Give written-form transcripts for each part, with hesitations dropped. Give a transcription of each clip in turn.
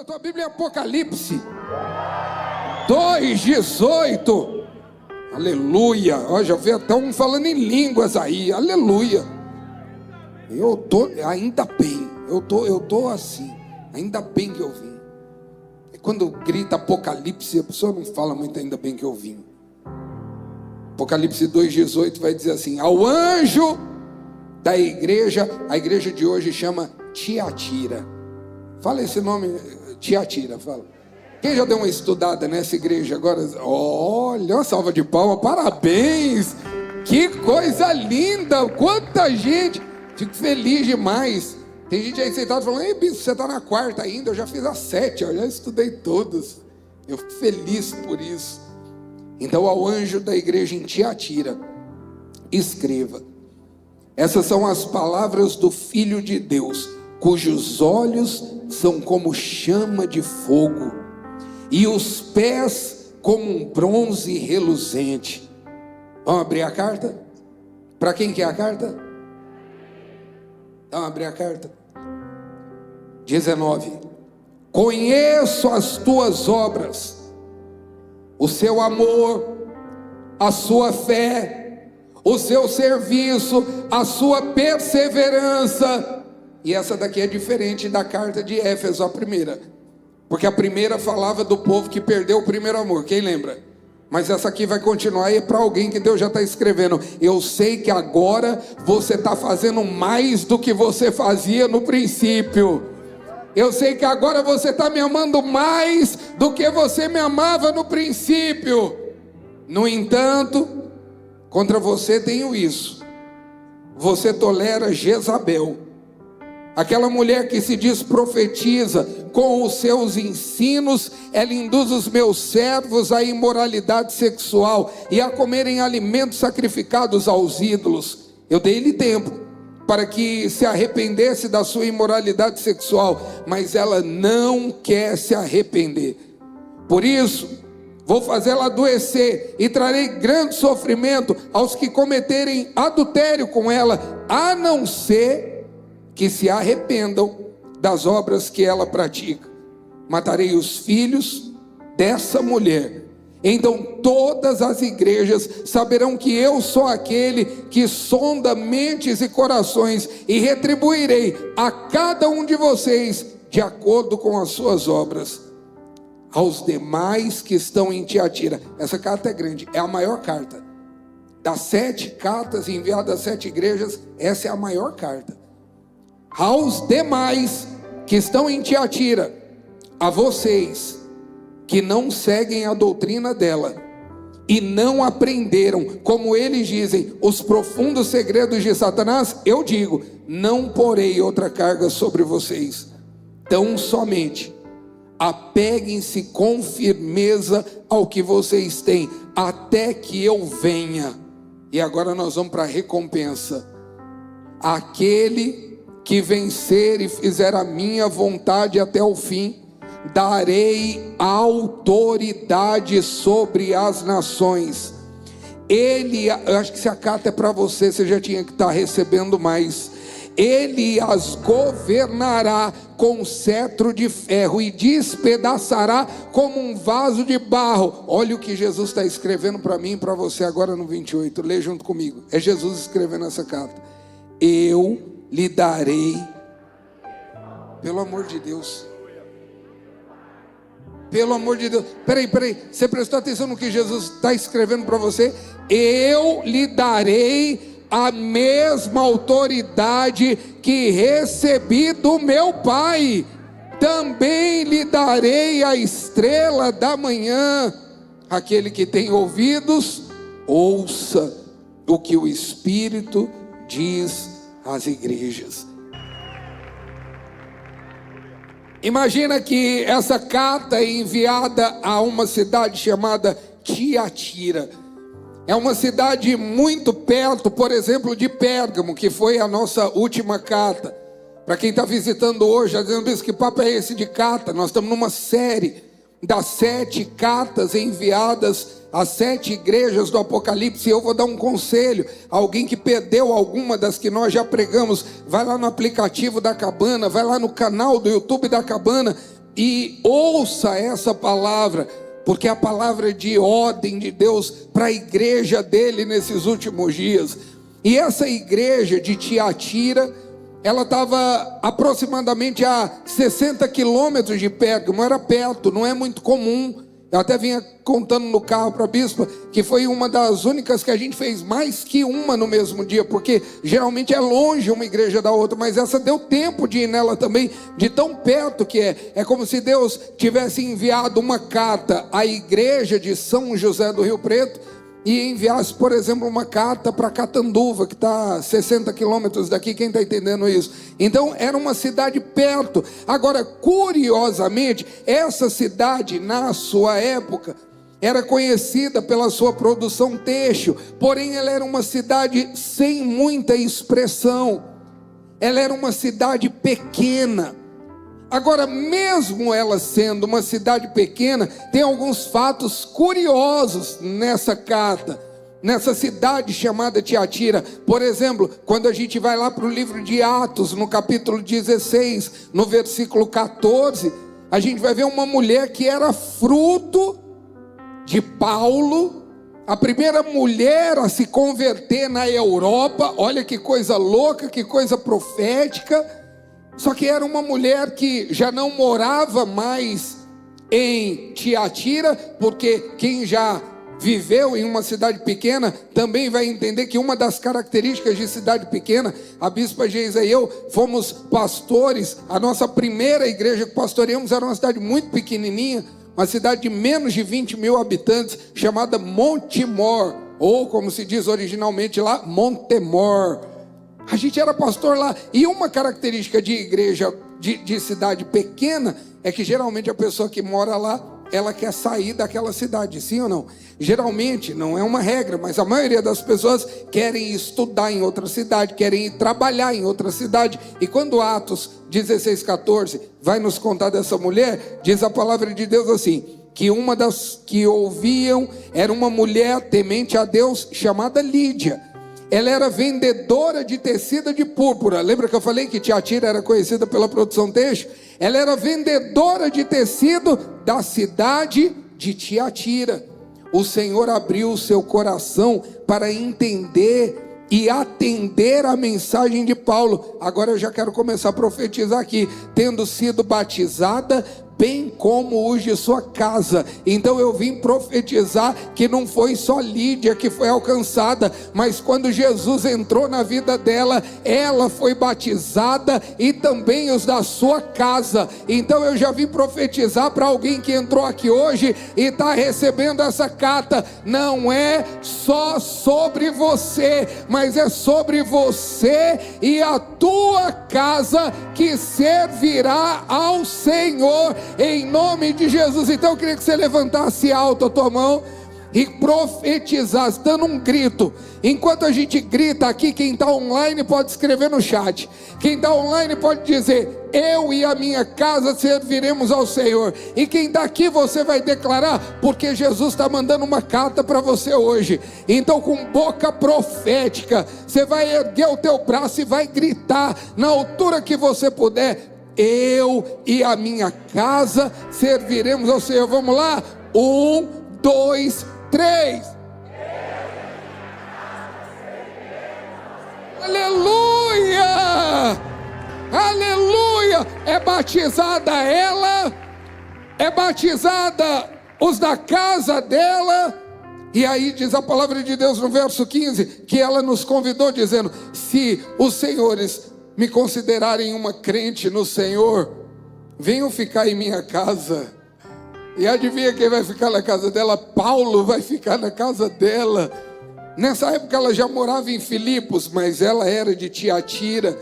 a tua Bíblia em Apocalipse 2:18. Aleluia. Ó, já vi até um falando em línguas aí. Aleluia. Eu tô, ainda bem. Eu tô assim. Ainda bem que eu vim. E quando grita Apocalipse, a pessoa não fala muito ainda bem que eu vim. Apocalipse 2:18 vai dizer assim: ao anjo da igreja, a igreja de hoje chama Tiatira. Fala esse nome, Tiatira, fala. Quem já deu uma estudada nessa igreja agora? Olha, uma salva de palmas, parabéns! Que coisa linda! Quanta gente! Fico feliz demais. Tem gente aí sentado falando: ei, bispo, você está na quarta ainda? Eu já fiz as 7, eu já estudei todas. Eu fico feliz por isso. Então, ao anjo da igreja em Tiatira, escreva: essas são as palavras do Filho de Deus, cujos olhos são como chama de fogo, e os pés como um bronze reluzente. Vamos abrir a carta? Para quem que é a carta? Vamos abrir a carta. 19. Conheço as tuas obras, o seu amor, a sua fé, o seu serviço, a sua perseverança. E essa daqui é diferente da carta de Éfeso, a primeira, porque a primeira falava do povo que perdeu o primeiro amor, quem lembra? Mas essa aqui vai continuar e é para alguém que Deus já está escrevendo: eu sei que agora você está fazendo mais do que você fazia no princípio. Eu sei que agora você está me amando mais do que você me amava no princípio. No entanto, contra você tenho isso: você tolera Jezabel, aquela mulher que se diz profetiza. Com os seus ensinos ela induz os meus servos à imoralidade sexual e a comerem alimentos sacrificados aos ídolos. Eu dei-lhe tempo para que se arrependesse da sua imoralidade sexual, mas ela não quer se arrepender. Por isso vou fazê-la adoecer e trarei grande sofrimento aos que cometerem adultério com ela, a não ser que se arrependam das obras que ela pratica. Matarei os filhos dessa mulher. Então todas as igrejas saberão que eu sou aquele que sonda mentes e corações, e retribuirei a cada um de vocês de acordo com as suas obras. Aos demais que estão em Tiatira, essa carta é grande, é a maior carta das 7 cartas enviadas às 7 igrejas. Essa é a maior carta. Aos demais que estão em Tiatira, a vocês que não seguem a doutrina dela e não aprenderam, como eles dizem, os profundos segredos de Satanás, eu digo: não porei outra carga sobre vocês. Tão somente apeguem-se com firmeza ao que vocês têm, até que eu venha. E agora nós vamos para a recompensa. Aquele que vencer e fizer a minha vontade até o fim, darei autoridade sobre as nações. Eu acho que se a carta é para você, você já tinha que estar recebendo mais. Ele as governará com cetro de ferro e despedaçará como um vaso de barro. Olha o que Jesus está escrevendo para mim e para você agora no 28. Lê junto comigo. É Jesus escrevendo essa carta. Eu lhe darei, pelo amor de Deus, pelo amor de Deus, peraí, você prestou atenção no que Jesus está escrevendo para você? Eu lhe darei a mesma autoridade que recebi do meu Pai, também lhe darei a estrela da manhã. Aquele que tem ouvidos, ouça o que o Espírito diz às igrejas. Imagina que essa carta é enviada a uma cidade chamada Tiatira. É uma cidade muito perto, por exemplo, de Pérgamo, que foi a nossa última carta. Para quem está visitando hoje, já dizendo: que papo é esse de carta? Nós estamos numa série das 7 cartas enviadas às 7 igrejas do Apocalipse. Eu vou dar um conselho: alguém que perdeu alguma das que nós já pregamos, vai lá no aplicativo da Cabana, vai lá no canal do YouTube da Cabana, e ouça essa palavra, porque é a palavra de ordem de Deus para a igreja dele nesses últimos dias. E essa igreja de Tiatira, ela estava aproximadamente a 60 quilômetros de Pérgamo, era perto, não é muito comum. Eu até vinha contando no carro para a bispa, que foi uma das únicas que a gente fez mais que uma no mesmo dia, porque geralmente é longe uma igreja da outra, mas essa deu tempo de ir nela também, de tão perto que é. É como se Deus tivesse enviado uma carta à igreja de São José do Rio Preto, e enviasse, por exemplo, uma carta para Catanduva, que está a 60 quilômetros daqui, quem está entendendo isso? Então era uma cidade perto. Agora, curiosamente, essa cidade, na sua época, era conhecida pela sua produção têxtil, porém ela era uma cidade sem muita expressão, ela era uma cidade pequena. Agora, mesmo ela sendo uma cidade pequena, tem alguns fatos curiosos nessa carta, nessa cidade chamada Tiatira. Por exemplo, quando a gente vai lá para o livro de Atos, no capítulo 16, no versículo 14, a gente vai ver uma mulher que era fruto de Paulo, a primeira mulher a se converter na Europa. Olha que coisa louca, que coisa profética. Só que era uma mulher que já não morava mais em Tiatira, porque quem já viveu em uma cidade pequena também vai entender que uma das características de cidade pequena, a bispa Geisa e eu fomos pastores, a nossa primeira igreja que pastoreamos era uma cidade muito pequenininha, uma cidade de menos de 20 mil habitantes, chamada Montemor, ou como se diz originalmente lá, Montemor. A gente era pastor lá, e uma característica de igreja de cidade pequena é que geralmente a pessoa que mora lá, ela quer sair daquela cidade, sim ou não? Geralmente, não é uma regra, mas a maioria das pessoas querem estudar em outra cidade, querem ir trabalhar em outra cidade. E quando Atos 16:14 vai nos contar dessa mulher, diz a palavra de Deus assim, que uma das que ouviam era uma mulher temente a Deus chamada Lídia. Ela era vendedora de tecido de púrpura. Lembra que eu falei que Tiatira era conhecida pela produção têxtil? Ela era vendedora de tecido da cidade de Tiatira. O Senhor abriu o seu coração para entender e atender a mensagem de Paulo. Agora eu já quero começar a profetizar aqui. Tendo sido batizada, bem como os de sua casa. Então eu vim profetizar que não foi só Lídia que foi alcançada, mas quando Jesus entrou na vida dela, ela foi batizada e também os da sua casa. Então eu já vim profetizar para alguém que entrou aqui hoje e está recebendo essa carta. Não é só sobre você, mas é sobre você e a tua casa que servirá ao Senhor, em nome de Jesus. Então eu queria que você levantasse alto a tua mão e profetizasse, dando um grito. Enquanto a gente grita aqui, quem está online pode escrever no chat. Quem está online pode dizer: eu e a minha casa serviremos ao Senhor. E quem está aqui, você vai declarar, porque Jesus está mandando uma carta para você hoje. Então, com boca profética, você vai erguer o teu braço e vai gritar na altura que você puder: eu e a minha casa serviremos ao Senhor. Vamos lá? 1, 2, 3. Aleluia! Aleluia! É batizada ela, é batizada os da casa dela. E aí diz a palavra de Deus no verso 15, que ela nos convidou dizendo: se os senhores me considerarem uma crente no Senhor, venham ficar em minha casa. E adivinha quem vai ficar na casa dela? Paulo vai ficar na casa dela. Nessa época ela já morava em Filipos, mas ela era de Tiatira.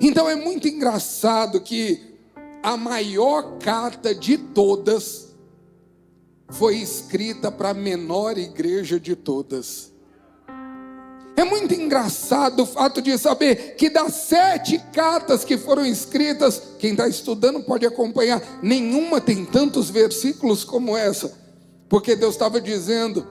Então é muito engraçado que a maior carta de todas foi escrita para a menor igreja de todas. É muito engraçado o fato de saber que das 7 cartas que foram escritas, quem está estudando pode acompanhar, nenhuma tem tantos versículos como essa, porque Deus estava dizendo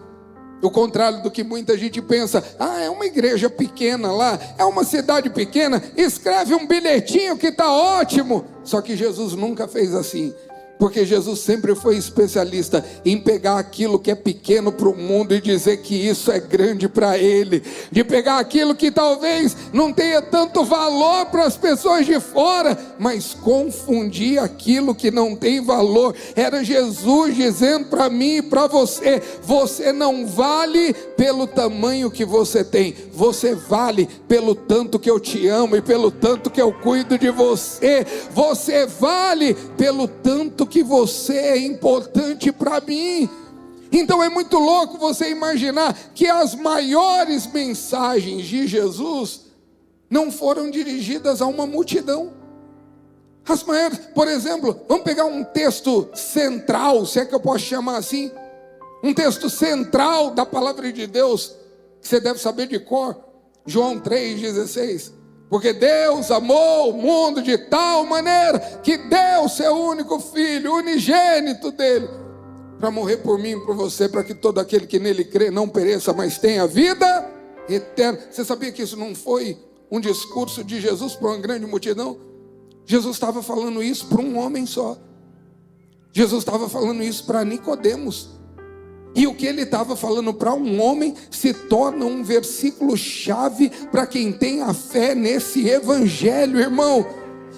o contrário do que muita gente pensa. É uma igreja pequena lá, é uma cidade pequena, escreve um bilhetinho que está ótimo. Só que Jesus nunca fez assim. Porque Jesus sempre foi especialista em pegar aquilo que é pequeno para o mundo e dizer que isso é grande para Ele. De pegar aquilo que talvez não tenha tanto valor para as pessoas de fora, mas confundir aquilo que não tem valor. Era Jesus dizendo para mim e para você: você não vale pelo tamanho que você tem, você vale pelo tanto que eu te amo e pelo tanto que eu cuido de você. Você vale pelo tanto que você é importante para mim. Então é muito louco você imaginar que as maiores mensagens de Jesus não foram dirigidas a uma multidão. As maiores, por exemplo, vamos pegar um texto central, se é que eu posso chamar assim, um texto central da palavra de Deus, que você deve saber de cor, João 3,16. Porque Deus amou o mundo de tal maneira que deu seu único filho, unigênito dele, para morrer por mim e por você, para que todo aquele que nele crê não pereça, mas tenha vida eterna. Você sabia que isso não foi um discurso de Jesus para uma grande multidão? Jesus estava falando isso para um homem só. Jesus estava falando isso para Nicodemos. E o que ele estava falando para um homem se torna um versículo chave para quem tem a fé nesse evangelho, irmão.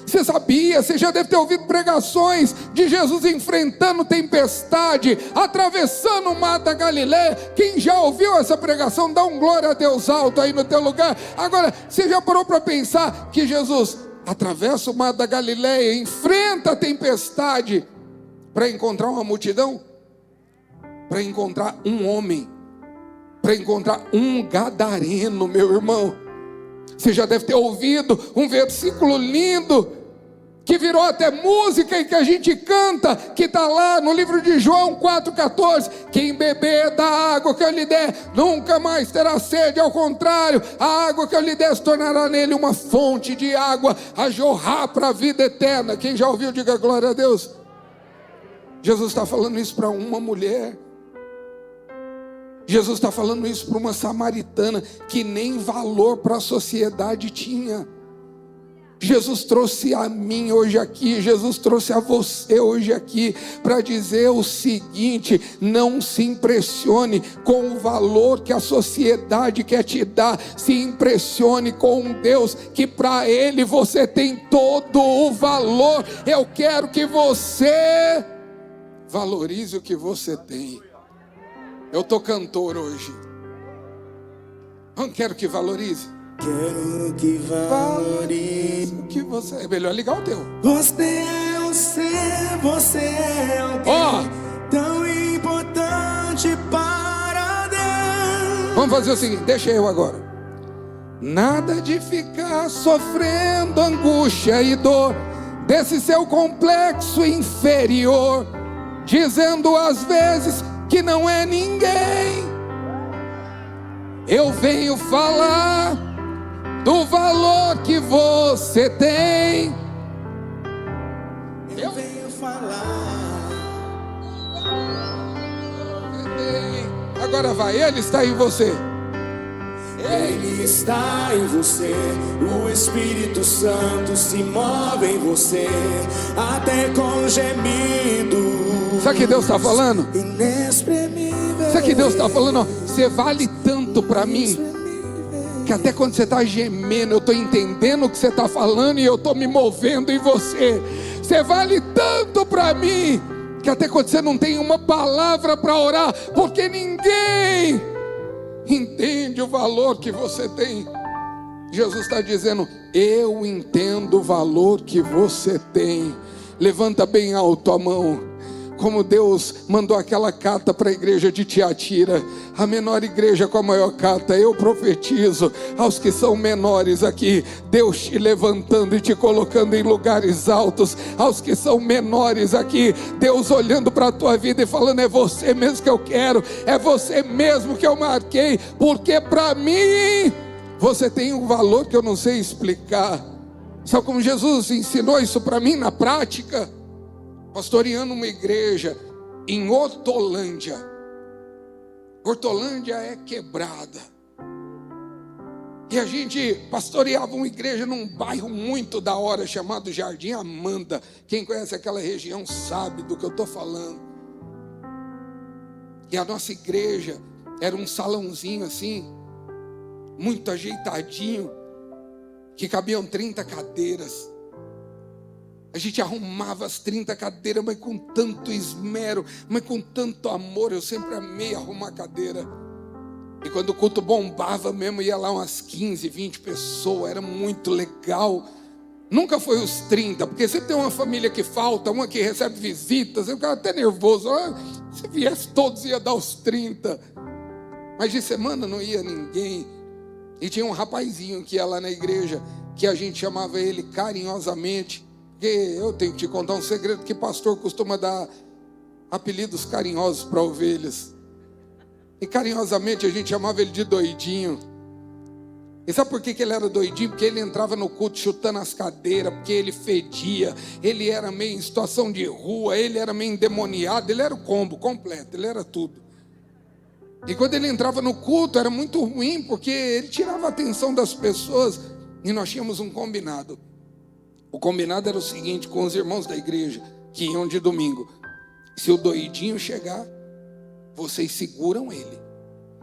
Você sabia, você já deve ter ouvido pregações de Jesus enfrentando tempestade, atravessando o mar da Galileia. Quem já ouviu essa pregação, dá um glória a Deus alto aí no teu lugar. Agora, você já parou para pensar que Jesus atravessa o mar da Galileia, enfrenta a tempestade para encontrar uma multidão? Para encontrar um homem, para encontrar um gadareno, meu irmão. Você já deve ter ouvido um versículo lindo, que virou até música e que a gente canta, que está lá no livro de João 4,14. Quem beber da água que eu lhe der, nunca mais terá sede, ao contrário, a água que eu lhe der se tornará nele uma fonte de água a jorrar para a vida eterna. Quem já ouviu, diga glória a Deus. Jesus está falando isso para uma mulher. Jesus está falando isso para uma samaritana que nem valor para a sociedade tinha. Jesus trouxe a mim hoje aqui, Jesus trouxe a você hoje aqui para dizer o seguinte: não se impressione com o valor que a sociedade quer te dar, se impressione com um Deus que para Ele você tem todo o valor. Eu quero que você valorize o que você tem. Eu estou cantor hoje. Não quero que valorize. Quero que valorize o que você é. Melhor ligar o teu. Você é o ser, você é alguém tão importante para Deus. Vamos fazer o seguinte, deixa eu agora. Nada de ficar sofrendo angústia e dor desse seu complexo inferior, dizendo às vezes que não é ninguém. Eu venho falar do valor que você tem. Eu venho falar. Agora vai, Ele está em você. Ele está em você, o Espírito Santo se move em você, até com gemidos. Sabe o que Deus está falando? Inexprimível. Sabe o que Deus está falando? Você vale tanto para mim, que até quando você está gemendo, eu estou entendendo o que você está falando e eu estou me movendo em você. Você vale tanto para mim, que até quando você não tem uma palavra para orar, porque ninguém entende o valor que você tem. Jesus está dizendo: eu entendo o valor que você tem. Levanta bem alto a mão, como Deus mandou aquela carta para a igreja de Tiatira, a menor igreja com a maior carta. Eu profetizo aos que são menores aqui, Deus te levantando e te colocando em lugares altos. Aos que são menores aqui, Deus olhando para a tua vida e falando: é você mesmo que eu quero, é você mesmo que eu marquei, porque para mim você tem um valor que eu não sei explicar. Sabe como Jesus ensinou isso para mim na prática? Pastoreando uma igreja em Hortolândia. Hortolândia é quebrada. E a gente pastoreava uma igreja num bairro muito da hora chamado Jardim Amanda. Quem conhece aquela região sabe do que eu estou falando. E a nossa igreja era um salãozinho assim, muito ajeitadinho, que cabiam 30 cadeiras. A gente arrumava as 30 cadeiras, mas com tanto esmero, mas com tanto amor. Eu sempre amei arrumar cadeira. E quando o culto bombava mesmo, ia lá umas 15, 20 pessoas, era muito legal. Nunca foi os 30, porque sempre tem uma família que falta, uma que recebe visitas. Eu ficava até nervoso. Se viesse todos, ia dar os 30. Mas de semana não ia ninguém. E tinha um rapazinho que ia lá na igreja, que a gente chamava ele carinhosamente. Porque eu tenho que te contar um segredo, que pastor costuma dar apelidos carinhosos para ovelhas. E carinhosamente a gente chamava ele de doidinho. E sabe por que ele era doidinho? Porque ele entrava no culto chutando as cadeiras, porque ele fedia, ele era meio em situação de rua, ele era meio endemoniado, ele era o combo completo, ele era tudo. E quando ele entrava no culto era muito ruim, porque ele tirava a atenção das pessoas. E nós tínhamos um combinado. O combinado era o seguinte, com os irmãos da igreja, que iam de domingo: se o doidinho chegar, vocês seguram ele.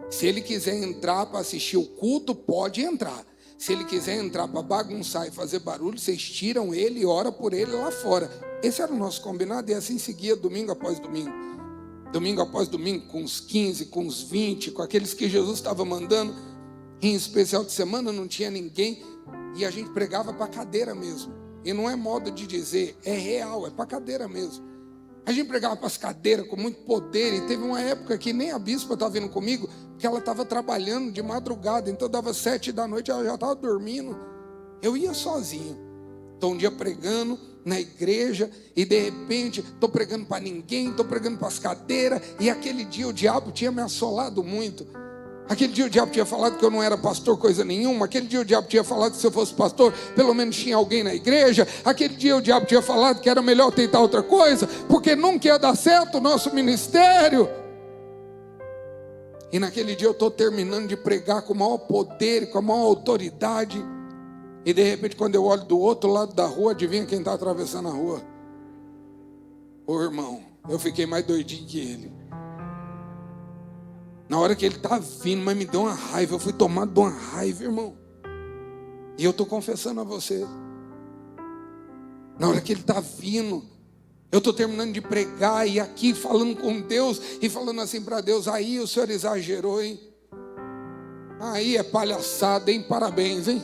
Se ele quiser entrar para assistir o culto, pode entrar. Se ele quiser entrar para bagunçar e fazer barulho, vocês tiram ele e oram por ele lá fora. Esse era o nosso combinado, e assim seguia domingo após domingo. Domingo após domingo, com os 15, com os 20, com aqueles que Jesus estava mandando. Em especial de semana não tinha ninguém, e a gente pregava para cadeira mesmo. E não é modo de dizer, é real, é para cadeira mesmo. A gente pregava para as cadeiras com muito poder. E teve uma época que nem a bispa estava vindo comigo, porque ela estava trabalhando de madrugada. Então dava 7 da noite, ela já estava dormindo. Eu ia sozinho. Estou um dia pregando na igreja, e de repente estou pregando para ninguém, estou pregando para as cadeiras. E aquele dia o diabo tinha me assolado muito. Aquele dia o diabo tinha falado que eu não era pastor coisa nenhuma. Aquele dia o diabo tinha falado que se eu fosse pastor, pelo menos tinha alguém na igreja. Aquele dia o diabo tinha falado que era melhor tentar outra coisa, porque nunca ia dar certo o nosso ministério. E naquele dia eu estou terminando de pregar com o maior poder e com a maior autoridade. E de repente, quando eu olho do outro lado da rua, adivinha quem está atravessando a rua? O irmão. Eu fiquei mais doidinho que ele. Na hora que ele está vindo, mas me deu uma raiva. Eu fui tomado de uma raiva, irmão. E eu estou confessando a você. Na hora que ele está vindo, eu estou terminando de pregar e aqui falando com Deus e falando assim para Deus: aí o senhor exagerou, hein? Aí é palhaçada, hein? Parabéns, hein?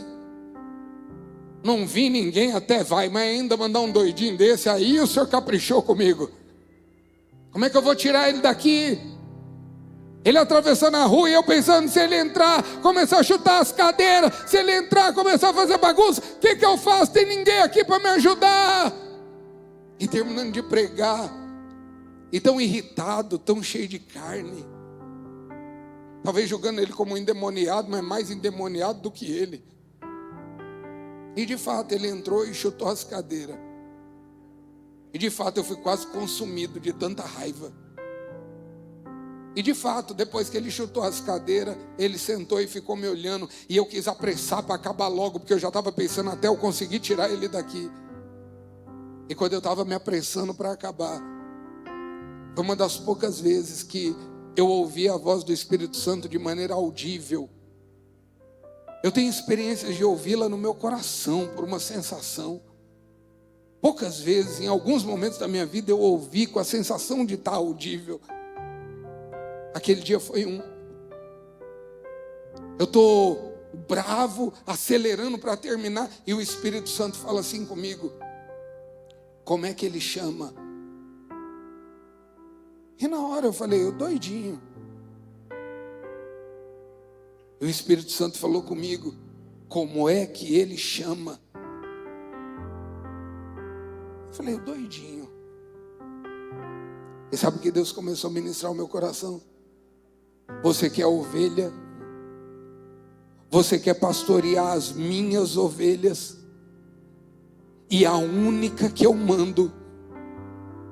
Não vi ninguém, até vai, mas ainda mandar um doidinho desse, aí o senhor caprichou comigo. Como é que eu vou tirar ele daqui? Ele atravessando a rua e eu pensando, se ele entrar, começar a chutar as cadeiras, se ele entrar, começar a fazer bagunça, o que eu faço? Tem ninguém aqui para me ajudar. E terminando de pregar, e tão irritado, tão cheio de carne, talvez julgando ele como um endemoniado, mas mais endemoniado do que ele. E de fato ele entrou e chutou as cadeiras. E de fato eu fui quase consumido de tanta raiva. E de fato, depois que ele chutou as cadeiras, ele sentou e ficou me olhando. E eu quis apressar para acabar logo, porque eu já estava pensando até eu conseguir tirar ele daqui. E quando eu estava me apressando para acabar, foi uma das poucas vezes que eu ouvi a voz do Espírito Santo de maneira audível. Eu tenho experiências de ouvi-la no meu coração, por uma sensação. Poucas vezes, em alguns momentos da minha vida, eu ouvi com a sensação de estar audível. Aquele dia foi um. Eu estou bravo, acelerando para terminar, e o Espírito Santo fala assim comigo: como é que ele chama? E na hora eu falei: eu doidinho. E o Espírito Santo falou comigo: como é que ele chama? Eu falei: eu doidinho. E sabe o que Deus começou a ministrar ao meu coração? Você quer ovelha? Você quer pastorear as minhas ovelhas? E a única que eu mando,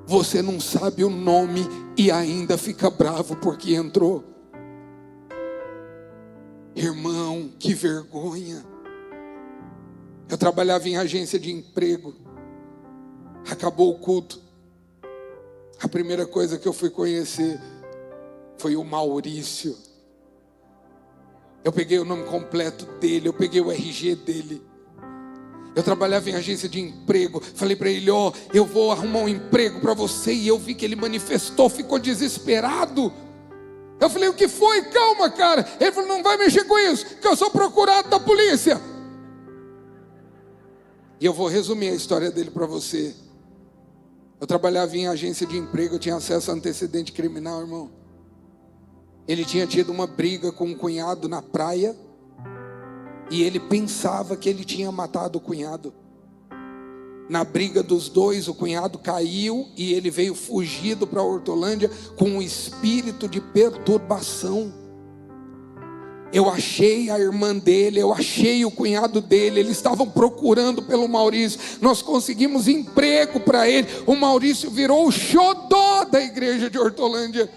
você não sabe o nome e ainda fica bravo porque entrou. Irmão, que vergonha. Eu trabalhava em agência de emprego. Acabou o culto. A primeira coisa que eu fui conhecer foi o Maurício. Eu peguei o nome completo dele, eu peguei o RG dele. Eu trabalhava em agência de emprego. Falei para ele, ó, eu vou arrumar um emprego para você. E eu vi que ele manifestou, ficou desesperado. Eu falei, o que foi? Calma, cara. Ele falou, não vai mexer com isso, que eu sou procurado da polícia. E eu vou resumir a história dele para você. Eu trabalhava em agência de emprego, eu tinha acesso a antecedente criminal, irmão. Ele tinha tido uma briga com um cunhado na praia. E ele pensava que ele tinha matado o cunhado. Na briga dos dois, o cunhado caiu e ele veio fugido para Hortolândia com um espírito de perturbação. Eu achei a irmã dele, eu achei o cunhado dele, eles estavam procurando pelo Maurício. Nós conseguimos emprego para ele. O Maurício virou o xodó da igreja de Hortolândia.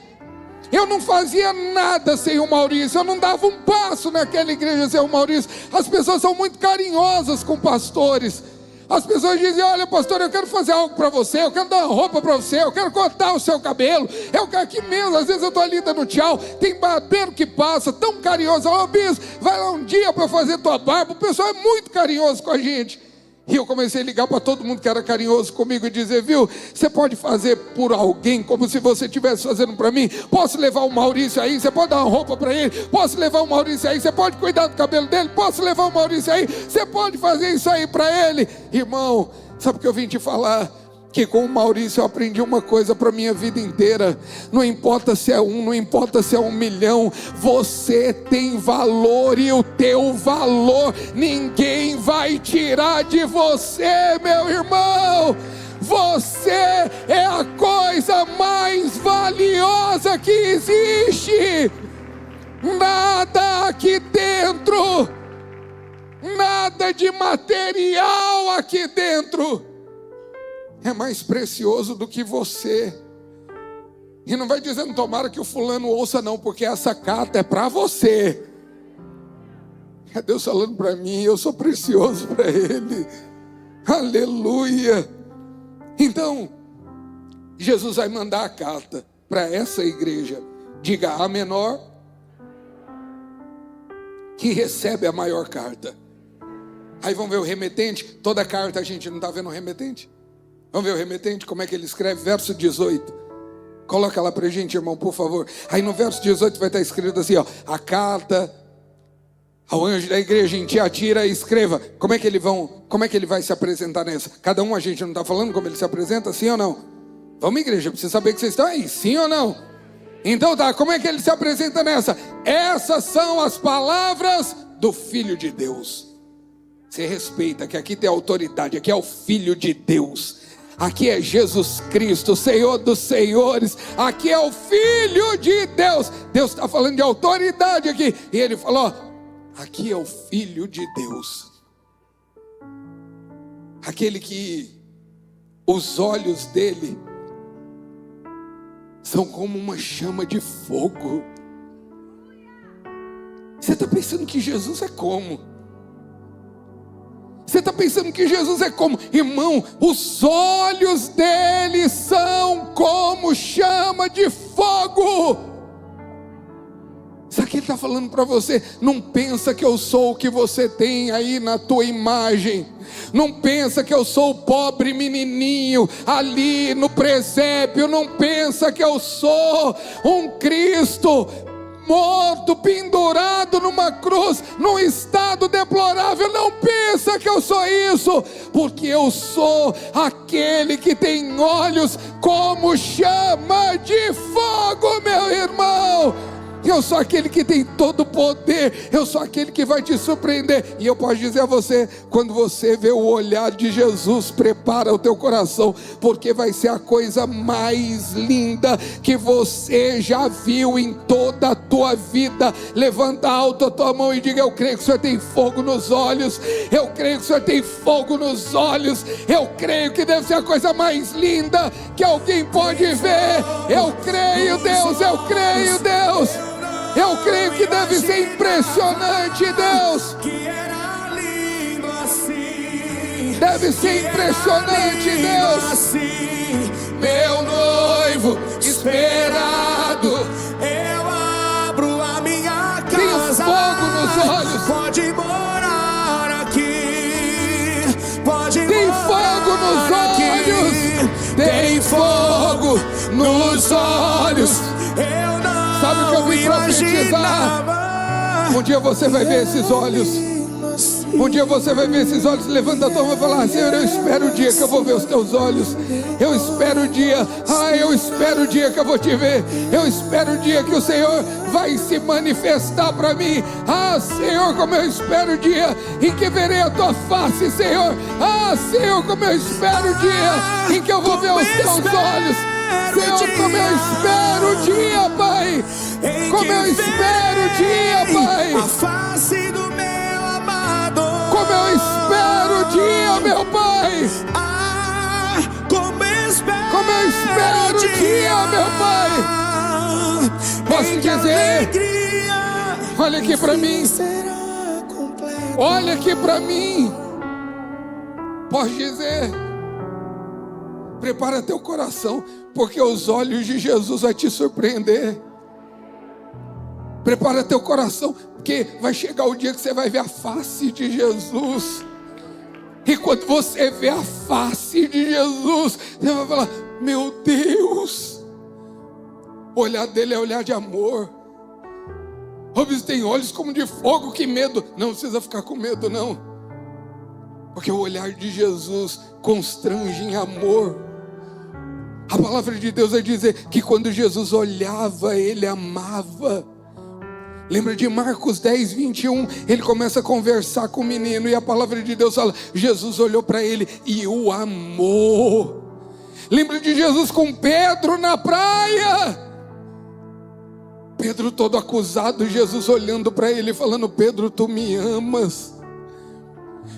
Eu não fazia nada sem o Maurício, eu não dava um passo naquela igreja sem o Maurício. As pessoas são muito carinhosas com pastores. As pessoas dizem, olha pastor, eu quero fazer algo para você, eu quero dar uma roupa para você, eu quero cortar o seu cabelo, eu quero aqui mesmo, às vezes eu estou ali dando tchau, tem barbeiro que passa, tão carinhoso, ó bispo, vai lá um dia para fazer tua barba. O pessoal é muito carinhoso com a gente. E eu comecei a ligar para todo mundo que era carinhoso comigo e dizer, viu, você pode fazer por alguém como se você estivesse fazendo para mim? Posso levar o Maurício aí? Você pode dar uma roupa para ele? Posso levar o Maurício aí? Você pode cuidar do cabelo dele? Posso levar o Maurício aí? Você pode fazer isso aí para ele? Irmão, sabe o que eu vim te falar? Que com o Maurício eu aprendi uma coisa para a minha vida inteira. Não importa se é um, não importa se é 1 milhão. Você tem valor e o teu valor ninguém vai tirar de você, meu irmão. Você é a coisa mais valiosa que existe. Nada aqui dentro, nada de material aqui dentro é mais precioso do que você. E não vai dizendo, tomara que o fulano ouça não, porque essa carta é para você. É Deus falando para mim, eu sou precioso para Ele. Aleluia. Então, Jesus vai mandar a carta para essa igreja. Diga, a menor que recebe a maior carta. Aí vamos ver o remetente. Toda carta a gente não está vendo o remetente? Vamos ver o remetente, como é que ele escreve? Verso 18. Coloca lá pra gente, irmão, por favor. Aí no verso 18 vai estar escrito assim, ó. A carta ao anjo da igreja em Tiatira, escreva. Como é que ele vai se apresentar nessa? Cada um, a gente não está falando como ele se apresenta, sim ou não? Vamos, igreja, precisa saber que vocês estão aí, sim ou não? Então tá, como é que ele se apresenta nessa? Essas são as palavras do Filho de Deus. Você respeita que aqui tem autoridade, aqui é o Filho de Deus. Aqui é Jesus Cristo, Senhor dos senhores. Aqui é o Filho de Deus. Deus está falando de autoridade aqui. E ele falou, aqui é o Filho de Deus. Aquele que os olhos dele são como uma chama de fogo. Você está pensando que Jesus é como? Você está pensando que Jesus é como? Irmão, os olhos dele são como chama de fogo. Isso aqui ele está falando para você. Não pensa que eu sou o que você tem aí na tua imagem. Não pensa que eu sou o pobre menininho ali no presépio. Não pensa que eu sou um Cristo morto, pendurado numa cruz, num estado deplorável. Não pensa que eu sou isso, porque eu sou aquele que tem olhos como chama de fogo, meu irmão. Eu sou aquele que tem todo o poder. Eu sou aquele que vai te surpreender. E eu posso dizer a você, quando você vê o olhar de Jesus, prepara o teu coração, porque vai ser a coisa mais linda que você já viu em toda a tua vida. Levanta alto a tua mão e diga, eu creio que o Senhor tem fogo nos olhos. Eu creio que o Senhor tem fogo nos olhos. Eu creio que deve ser a coisa mais linda que alguém pode ver. Eu creio, Deus, eu creio, Deus. Eu creio que deve ser impressionante, Deus. Que era lindo assim. Deve ser impressionante, Deus. Assim, meu noivo esperado. Eu abro a minha casa. Tem fogo nos olhos. Pode morar aqui. Pode Tem morar fogo nos olhos. Tem fogo nos olhos. Eu não Sabe o que eu vim profetizar? imaginava. Um dia você vai ver esses olhos. Um dia você vai ver esses olhos. Levanta a tua mão e fala: Senhor, eu espero o dia que eu vou ver os teus olhos. Eu espero o dia. Eu espero o dia que eu vou te ver. Eu espero o dia que o Senhor vai se manifestar para mim. Senhor, como eu espero o dia em que verei a tua face, Senhor. Senhor, como eu espero o dia em que eu vou ver os teus olhos. Senhor, como eu espero o dia, Pai. Como eu espero o dia, Pai. A face do meu amado. Como eu espero o dia, meu Pai. Como eu espero o dia, meu Pai. Posso dizer? Olha aqui para mim. Olha aqui para mim. Posso dizer? Prepara teu coração, porque os olhos de Jesus vai te surpreender. Prepara teu coração, porque vai chegar o dia que você vai ver a face de Jesus. E quando você vê a face de Jesus, você vai falar: meu Deus. O olhar dele é olhar de amor. Homens têm olhos como de fogo, que medo. Não precisa ficar com medo, não. Porque o olhar de Jesus constrange em amor. A palavra de Deus vai dizer que quando Jesus olhava, ele amava. Lembra de Marcos 10, 21? Ele começa a conversar com o menino e a palavra de Deus fala: Jesus olhou para ele e o amou. Lembra de Jesus com Pedro na praia? Pedro todo acusado, Jesus olhando para ele falando: Pedro, tu me amas.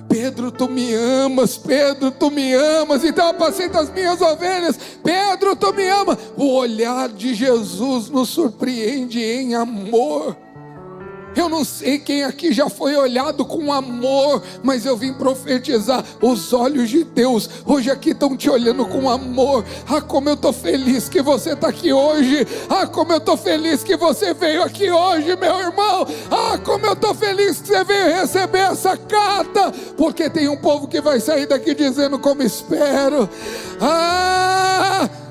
Pedro, tu me amas. Pedro, tu me amas. Então apacenta as minhas ovelhas. Pedro, tu me amas. O olhar de Jesus nos surpreende em amor. Eu não sei quem aqui já foi olhado com amor, mas eu vim profetizar: os olhos de Deus hoje aqui estão te olhando com amor. Como eu estou feliz que você está aqui hoje. Como eu estou feliz que você veio aqui hoje, meu irmão. Como eu estou feliz que você veio receber essa carta, porque tem um povo que vai sair daqui dizendo: como espero.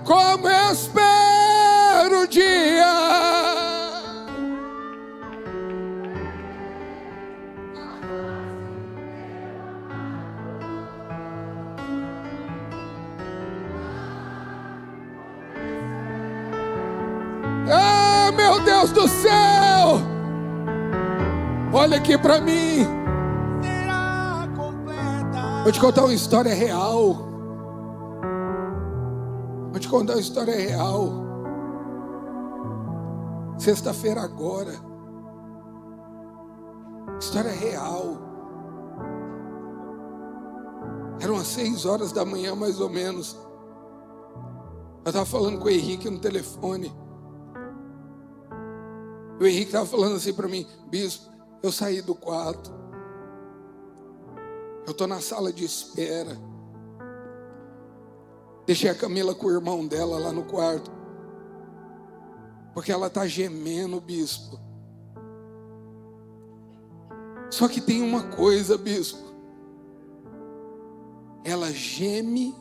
Como eu espero o dia. Meu Deus do céu, olha aqui para mim. Vou te contar uma história real. Vou te contar uma história real. Sexta-feira agora. História real. Eram às 6 horas da manhã mais ou menos. Eu estava falando com o Henrique no telefone. O Henrique estava falando assim para mim: bispo, eu saí do quarto. Eu estou na sala de espera. Deixei a Camila com o irmão dela lá no quarto. Porque ela está gemendo, bispo. Só que tem uma coisa, bispo. Ela geme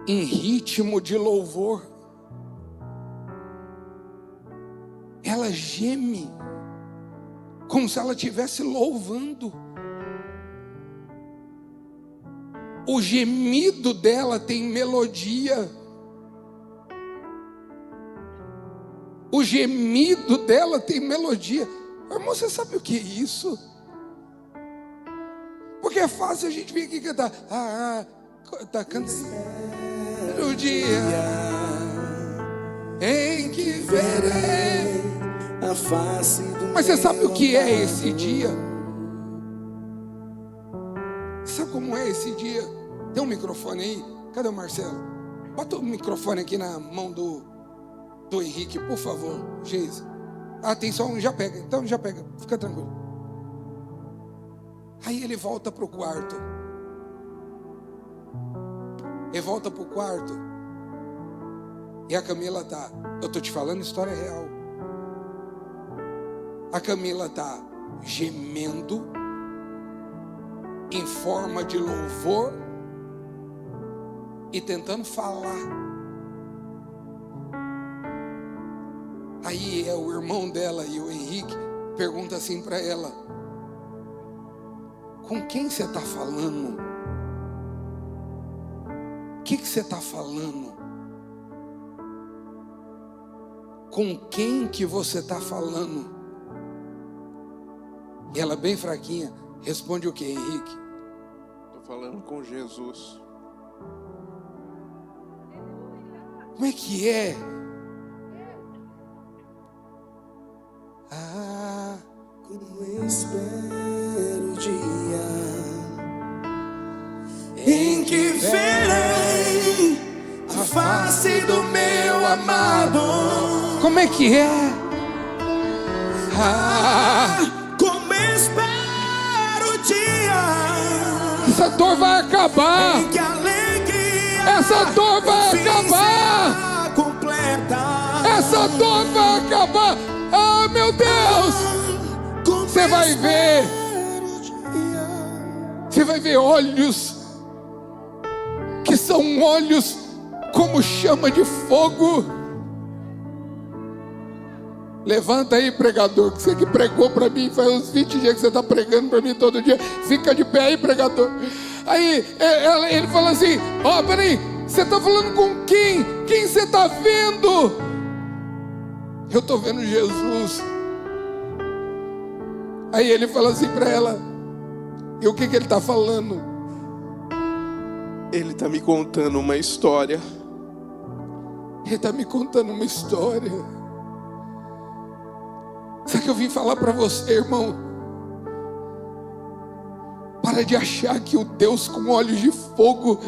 em ritmo de louvor. Ela geme como se ela estivesse louvando. O gemido dela tem melodia. O gemido dela tem melodia. Irmão, você sabe o que é isso? Porque é fácil a gente vir aqui e cantar. Tá cantando. No dia em que verei a face do. Mas você sabe o que é esse dia? Sabe como é esse dia? Tem um microfone aí? Cadê o Marcelo? Bota o microfone aqui na mão do do Henrique, por favor, Geise. Ah, tem só um, já pega. Então já pega, fica tranquilo. Aí ele volta para o quarto. Ele volta para o quarto. E a Camila tá, eu tô te falando história real. A Camila tá gemendo em forma de louvor e tentando falar. Aí o irmão dela e o Henrique pergunta assim para ela: com quem você está falando? O que você está falando? Com quem que você está falando? E ela bem fraquinha responde o que, Henrique? Estou falando com Jesus. Como é que é? Como espero o dia em que verei a face do meu amado. Como é que é? Como espero o dia Essa dor vai acabar. em que a alegria Essa dor vai enfim acabar. será completa. Essa dor vai acabar. Ah, meu Deus! Você vai ver. Você vai ver olhos que são olhos como chama de fogo. Levanta aí, pregador, que você que pregou para mim faz uns 20 dias que você está pregando para mim todo dia. Fica de pé aí, pregador. Aí ele fala assim: ó, peraí, você está falando com quem? Quem você está vendo? Eu estou vendo Jesus. Aí ele fala assim para ela: e o que ele está falando? Ele está me contando uma história. Ele está me contando uma história. Sabe o que eu vim falar para você, irmão? Para de achar que o Deus com olhos de fogo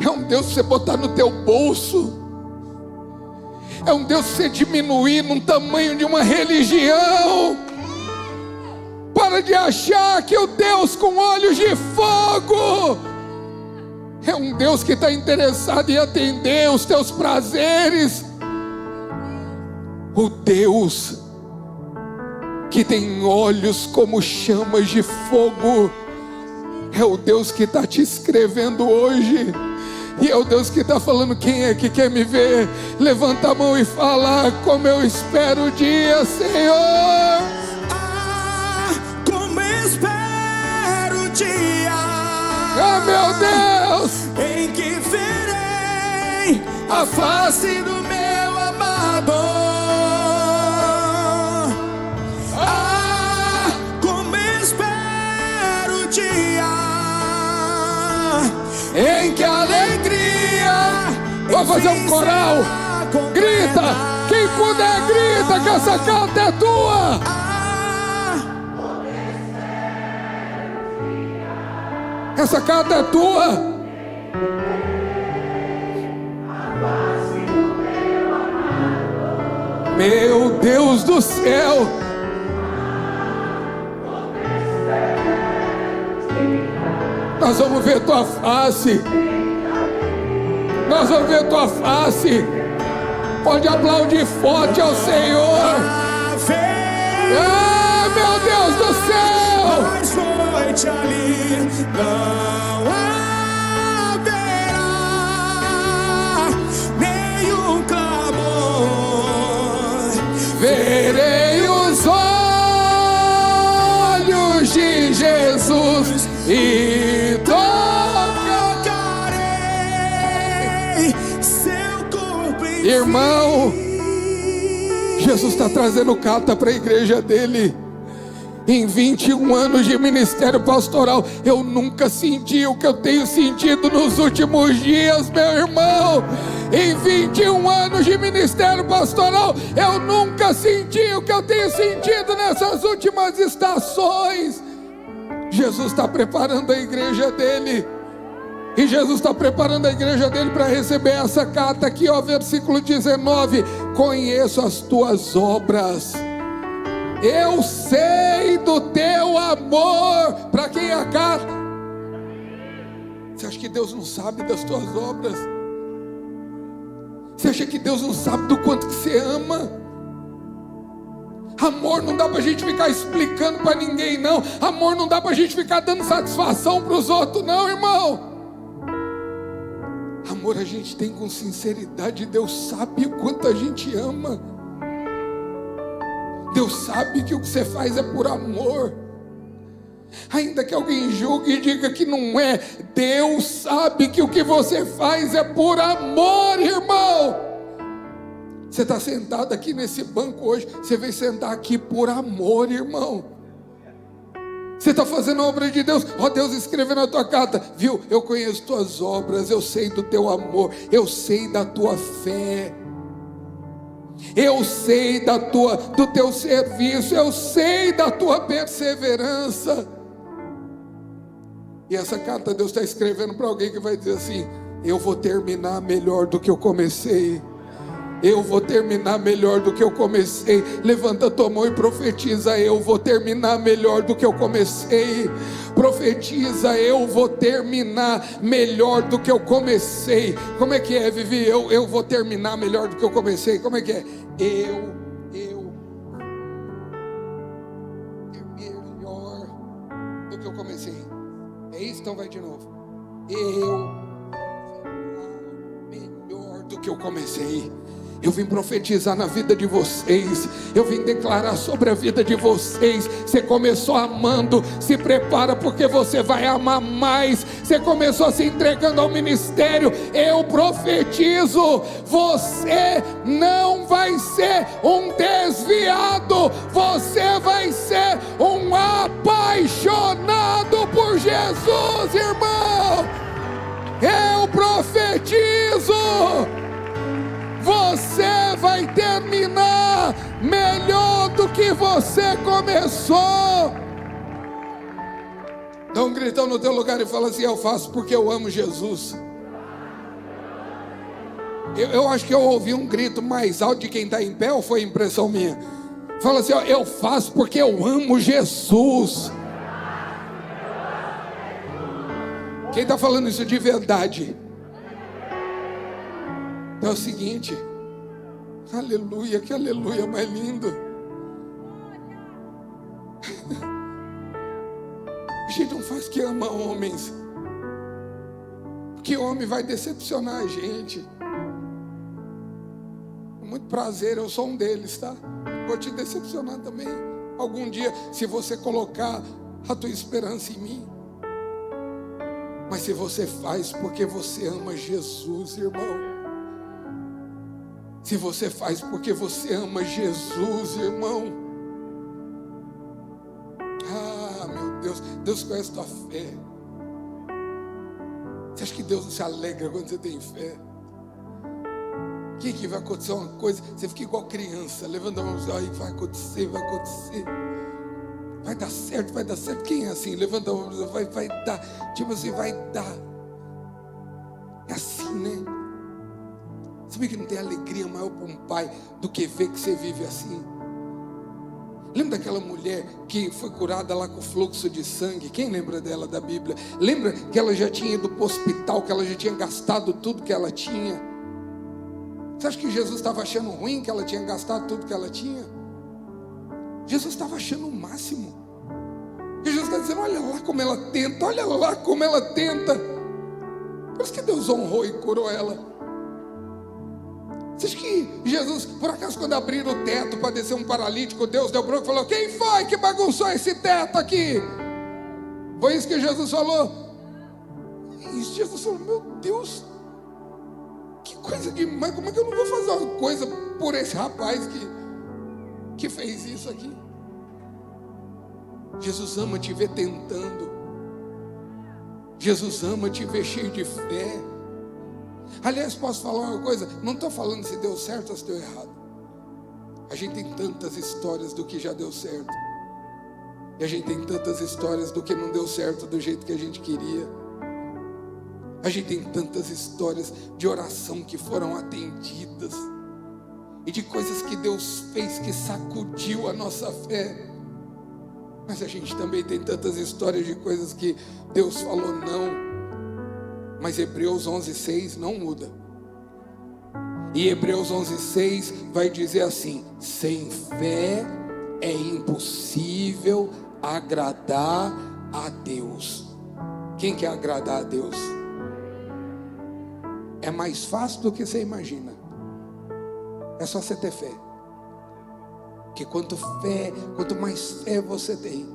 é um Deus que você botar no teu bolso. É um Deus que você diminuir num tamanho de uma religião. Para de achar que o Deus com olhos de fogo é um Deus que está interessado em atender os teus prazeres. O Deus que tem olhos como chamas de fogo é o Deus que está te escrevendo hoje. E é o Deus que está falando: quem é que quer me ver? Levanta a mão e fala: como eu espero o dia, Senhor. Como espero o dia Ah, meu Deus, em que verei a face do meu amado. Como espero o dia em que a alegria. Vou fazer um coral. Grita, quem puder grita, que essa canta é tua. Essa carta é tua. Meu Deus do céu. Nós vamos ver tua face. Nós vamos ver tua face. Pode aplaudir forte ao Senhor. Ah, meu Deus do céu. Mais noite ali não haverá nenhum clamor. Verei os olhos de Jesus e tocarei seu corpo. irmão, Jesus está trazendo carta para a igreja dele. Em 21 anos de ministério pastoral, eu nunca senti o que eu tenho sentido nos últimos dias, meu irmão. Em 21 anos de ministério pastoral, eu nunca senti o que eu tenho sentido nessas últimas estações. Jesus está preparando a igreja dele. E Jesus está preparando a igreja dele para receber essa carta aqui, ó, versículo 19: conheço as tuas obras, eu sei do teu amor. Para quem é a carta? Você acha que Deus não sabe das tuas obras? Você acha que Deus não sabe do quanto que você ama? Amor não dá para a gente ficar explicando para ninguém, não. Amor não dá para a gente ficar dando satisfação para os outros, não, irmão. Amor a gente tem com sinceridade. Deus sabe o quanto a gente ama. Deus sabe que o que você faz é por amor. Ainda que alguém julgue e diga que não é, Deus sabe que o que você faz é por amor, irmão. Você está sentado aqui nesse banco hoje, você veio sentar aqui por amor, irmão. Você está fazendo a obra de Deus. Ó, Deus escreveu na tua carta, viu? Eu conheço tuas obras, eu sei do teu amor, eu sei da tua fé, eu sei do teu serviço, eu sei da tua perseverança. E essa carta Deus está escrevendo para alguém que vai dizer assim: eu vou terminar melhor do que eu comecei. Eu vou terminar melhor do que eu comecei. Levanta tua mão e profetiza: eu vou terminar melhor do que eu comecei. Profetiza: eu vou terminar melhor do que eu comecei. Como é que é, Vivi? Eu vou terminar melhor do que eu comecei. Como é que é? Eu melhor do que eu comecei. É isso? Então vai de novo. Eu melhor do que eu comecei. Eu vim profetizar na vida de vocês. Eu vim declarar sobre a vida de vocês. Você começou amando, se prepara porque você vai amar mais. Você começou se entregando ao ministério. Eu profetizo: você não vai ser um desviado. Você vai ser um apaixonado por Jesus, irmão. Eu profetizo: você vai terminar melhor do que você começou. Dá um gritão no teu lugar e fala assim: eu faço porque eu amo Jesus. Eu acho que eu ouvi um grito mais alto de quem está em pé, ou foi impressão minha? Fala assim: ó, eu faço porque eu amo Jesus. Quem está falando isso de verdade? É o seguinte, aleluia, que aleluia mais lindo. A gente não faz que ama homens, porque homem vai decepcionar a gente. Com muito prazer, eu sou um deles, tá? Vou te decepcionar também algum dia, se você colocar a tua esperança em mim. Mas se você faz porque você ama Jesus, irmão. Se você faz porque você ama Jesus, irmão. Ah, meu Deus, Deus conhece a tua fé. Você acha que Deus não se alegra quando você tem fé? O que vai acontecer uma coisa, você fica igual criança, levanta a mão e diz: ai, vai acontecer, vai acontecer. Vai dar certo, vai dar certo. Quem é assim? Levanta a mão e diz: vai dar. Tipo assim, vai dar. É assim, né? Sabe que não tem alegria maior para um pai do que ver que você vive assim? Lembra daquela mulher que foi curada lá com fluxo de sangue? Quem lembra dela da Bíblia? Lembra que ela já tinha ido para o hospital, que ela já tinha gastado tudo que ela tinha? Você acha que Jesus estava achando ruim que ela tinha gastado tudo que ela tinha? Jesus estava achando o máximo. E Jesus está dizendo: olha lá como ela tenta, olha lá como ela tenta. Por isso que Deus honrou e curou ela. Você acha que Jesus, por acaso, quando abriram o teto para descer um paralítico, Deus deu bronca e falou: quem foi que bagunçou esse teto aqui? Foi isso que Jesus falou? E Jesus falou: meu Deus, que coisa demais. Como é que eu não vou fazer uma coisa por esse rapaz que fez isso aqui? Jesus ama te ver tentando. Jesus ama te ver cheio de fé. Aliás, posso falar uma coisa? Não estou falando se deu certo ou se deu errado. A gente tem tantas histórias do que já deu certo. E a gente tem tantas histórias do que não deu certo do jeito que a gente queria. A gente tem tantas histórias de oração que foram atendidas, e de coisas que Deus fez que sacudiu a nossa fé. Mas a gente também tem tantas histórias de coisas que Deus falou não. Mas Hebreus 11:6 não muda. E Hebreus 11:6 vai dizer assim: sem fé é impossível agradar a Deus. Quem quer agradar a Deus? É mais fácil do que você imagina. É só você ter fé. Porque quanto mais fé você tem,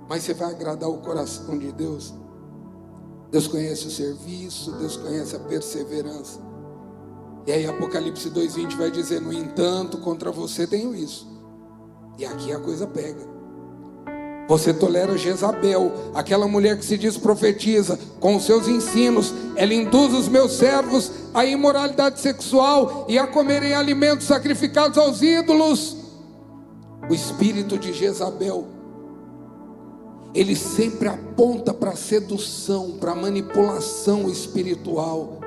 mais você vai agradar o coração de Deus. Deus conhece o serviço, Deus conhece a perseverança. E aí Apocalipse 2:20 vai dizer: no entanto, contra você tenho isso. E aqui a coisa pega. Você tolera Jezabel, aquela mulher que se diz profetiza, com os seus ensinos. Ela induz os meus servos à imoralidade sexual e a comerem alimentos sacrificados aos ídolos. O espírito de Jezabel, ele sempre aponta para a sedução, para a manipulação espiritual,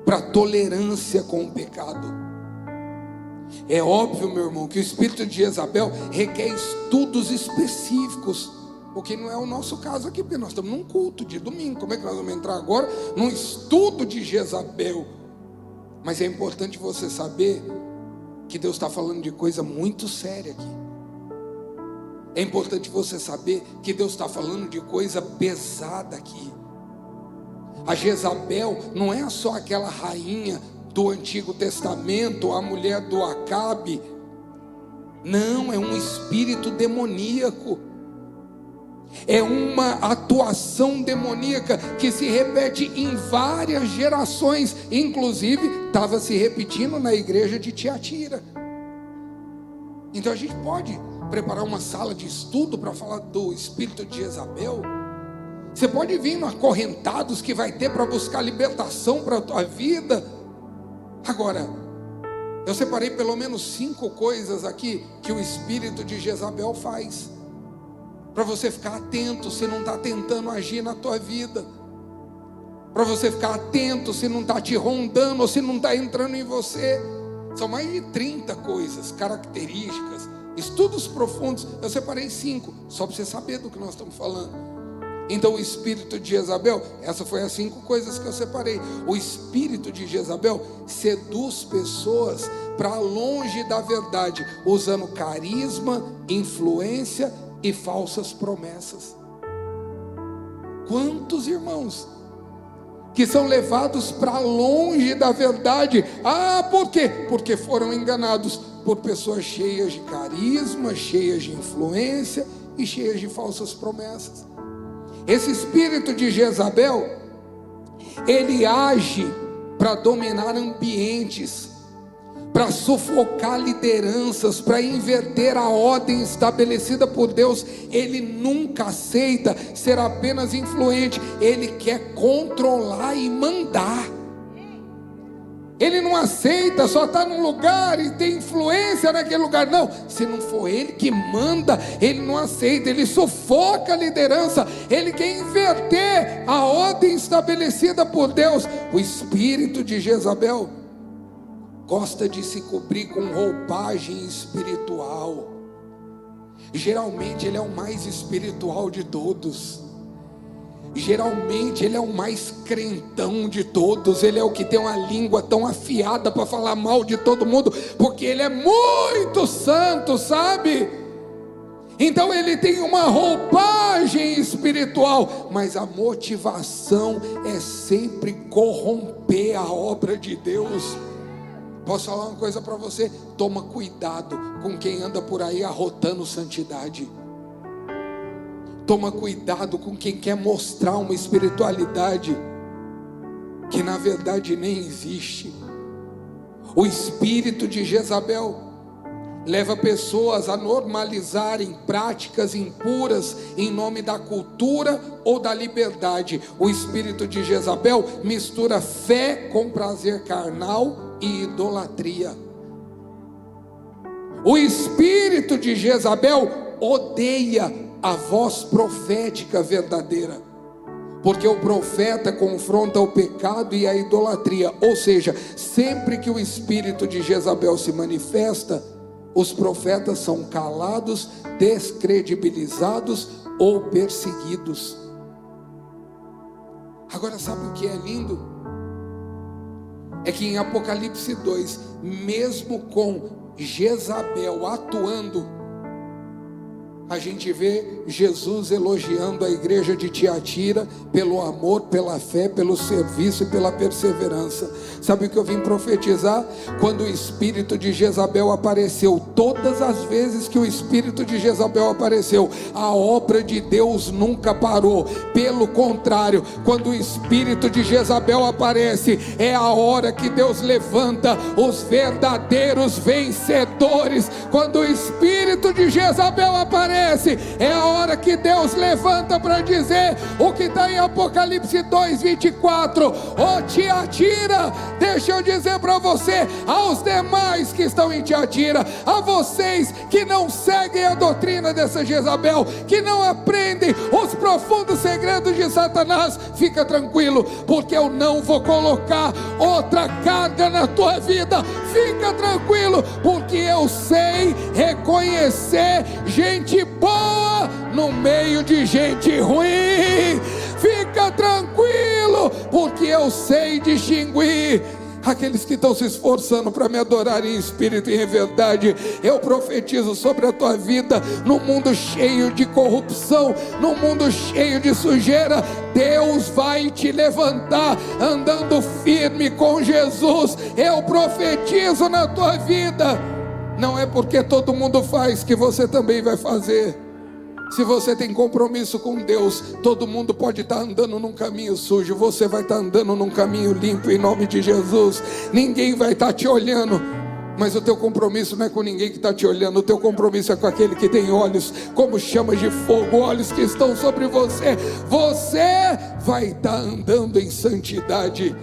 para a tolerância com o pecado. É óbvio, meu irmão, que o espírito de Jezabel requer estudos específicos, o que não é o nosso caso aqui, porque nós estamos num culto de domingo. Como é que nós vamos entrar agora num estudo de Jezabel? Mas é importante você saber que Deus está falando de coisa muito séria aqui. É importante você saber que Deus está falando de coisa pesada aqui. A Jezabel não é só aquela rainha do Antigo Testamento, a mulher do Acabe. Não, é um espírito demoníaco. É uma atuação demoníaca que se repete em várias gerações. Inclusive, estava se repetindo na igreja de Tiatira. Então a gente pode preparar uma sala de estudo para falar do espírito de Jezabel. Você pode vir no acorrentados que vai ter para buscar libertação para a tua vida. Agora, eu separei pelo menos 5 coisas aqui que o espírito de Jezabel faz, para você ficar atento se não está tentando agir na tua vida, para você ficar atento se não está te rondando ou se não está entrando em você. São mais de 30 coisas, características, estudos profundos. Eu separei 5, só para você saber do que nós estamos falando. Então o espírito de Jezabel, essa foi as 5 coisas que eu separei. O espírito de Jezabel seduz pessoas para longe da verdade, usando carisma, influência e falsas promessas. Quantos irmãos que são levados para longe da verdade? Por quê? Porque foram enganados por pessoas cheias de carisma, cheias de influência e cheias de falsas promessas. Esse espírito de Jezabel, ele age para dominar ambientes, para sufocar lideranças, para inverter a ordem estabelecida por Deus. Ele nunca aceita ser apenas influente, ele quer controlar e mandar. Ele não aceita só estar num lugar e ter influência naquele lugar. Não, se não for ele que manda, ele não aceita. Ele sufoca a liderança. Ele quer inverter a ordem estabelecida por Deus. O espírito de Jezabel gosta de se cobrir com roupagem espiritual. Geralmente ele é o mais espiritual de todos. Geralmente ele é o mais crentão de todos. Ele é o que tem uma língua tão afiada para falar mal de todo mundo, porque ele é muito santo, sabe? Então ele tem uma roupagem espiritual, mas a motivação é sempre corromper a obra de Deus. Posso falar uma coisa para você? Toma cuidado com quem anda por aí arrotando santidade. Toma cuidado com quem quer mostrar uma espiritualidade que na verdade nem existe. O espírito de Jezabel leva pessoas a normalizarem práticas impuras em nome da cultura ou da liberdade. O espírito de Jezabel mistura fé com prazer carnal e idolatria. O espírito de Jezabel odeia a voz profética verdadeira. Porque o profeta confronta o pecado e a idolatria. Ou seja, sempre que o espírito de Jezabel se manifesta, os profetas são calados, descredibilizados ou perseguidos. Agora, sabe o que é lindo? É que em Apocalipse 2, mesmo com Jezabel atuando, a gente vê Jesus elogiando a igreja de Tiatira pelo amor, pela fé, pelo serviço e pela perseverança. Sabe o que eu vim profetizar? Quando o espírito de Jezabel apareceu, todas as vezes que o espírito de Jezabel apareceu, a obra de Deus nunca parou. Pelo contrário, quando o espírito de Jezabel aparece, é a hora que Deus levanta os verdadeiros vencedores. Quando o espírito de Jezabel aparece, é a hora que Deus levanta para dizer o que está em Apocalipse 2:24. Ô Tiatira, deixa eu dizer para você, aos demais que estão em Tiatira, a vocês que não seguem a doutrina dessa Jezabel, que não aprendem os profundos segredos de Satanás, fica tranquilo, porque eu não vou colocar outra carga na tua vida. Fica tranquilo, porque eu sei reconhecer gente boa no meio de gente ruim. Fica tranquilo, porque eu sei distinguir aqueles que estão se esforçando para me adorar em espírito e em verdade. Eu profetizo sobre a tua vida, num mundo cheio de corrupção, num mundo cheio de sujeira, Deus vai te levantar andando firme com Jesus. Eu profetizo na tua vida. Não é porque todo mundo faz que você também vai fazer. Se você tem compromisso com Deus, todo mundo pode estar andando num caminho sujo, você vai estar andando num caminho limpo em nome de Jesus. Ninguém vai estar te olhando, mas o teu compromisso não é com ninguém que está te olhando. O teu compromisso é com aquele que tem olhos como chamas de fogo, olhos que estão sobre você. Você vai estar andando em santidade.